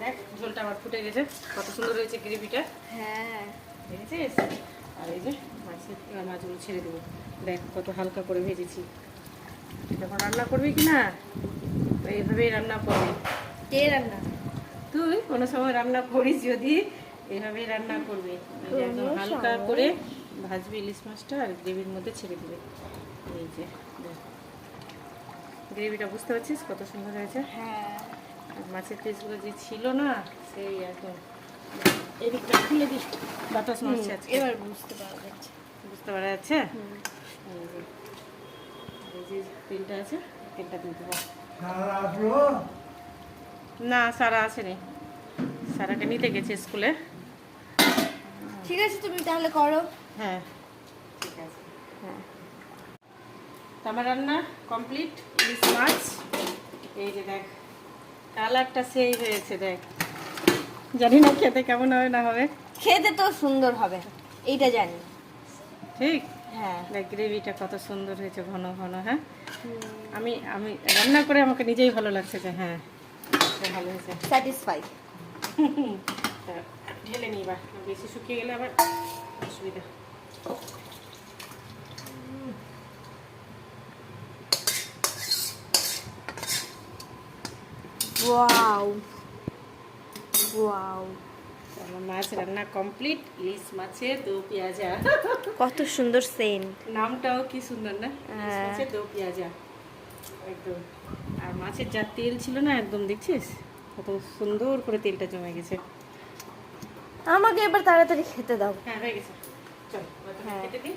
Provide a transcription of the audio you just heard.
দেখ ঝোলটা আমার ফুটে গেছে, কত সুন্দর হয়েছে গ্রেভিটা। হ্যাঁ দেখেছিস? আর এই যে মাছের, এবার মাছগুলো ছেড়ে দেবো। দেখ কত হালকা করে ভেজেছি। যখন রান্না করবি কি না, তো এইভাবেই রান্না করবি। কে রান্না? তুই কোনো সময় রান্না করিস যদি এইভাবেই রান্না করবি। এই যে একদম হালকা করে ভাজবি ইলিশ মাছটা আর গ্রেভির মধ্যে ছেড়ে দিবি। এই যে দেখ, গ্রেভিটা বুঝতে পারছিস কত সুন্দর হয়েছে। হ্যাঁ আর মাছের পিসগুলো যে ছিল না, সেই একদম এদিকটা খুলে দিস। বাতাস মারছে আজকে, এবার বুঝতে পারা যাচ্ছে। বুঝতে পারা যাচ্ছে। এই যে তেলটা আছে, তেলটা দিয়ে দেবো। না, সারা আসেনি, সারাকে নিতে গেছে স্কুলে। ঠিক আছে, তুমি তাহলে করো। হ্যাঁ ঠিক আছে। হ্যাঁ, তো আমার রান্না কমপ্লিট। ইলিশ মাছ, এই যে দেখ কালারটা সেই হয়েছে, দেখ জানি না খেতে কেমন হবে না হবে। খেতে তো সুন্দর হবে, এইটা জানি। ঠিক। হ্যাঁ দেখ গ্রেভিটা কত সুন্দর হয়েছে, ঘন ঘন। হ্যাঁ, আমি আমি রান্না করে আমাকে নিজেই ভালো লাগছে যে হ্যাঁ এটা ভালো হয়েছে। স্যাটিসফাই। তা ঢেলে নিই, বা বেশি শুকিয়ে গেলে আবার অসুবিধা। ওয়াও ওয়াও, আমার মাছ রান্না কমপ্লিট। ইলিশ মাছের দো পেঁয়াজা। কত সুন্দর সেন্ট। নামটাও কি সুন্দর না, ইলিশ মাছের দো পেঁয়াজা একদম। আর মাছের যা তেল ছিল না একদম, দেখছিস কত সুন্দর করে তেলটা জমে গেছে। আমাকে এবার তাড়াতাড়ি খেতে দাও। হ্যাঁ হয়ে গেছে, চল হ্যাঁ। খেতে দিই।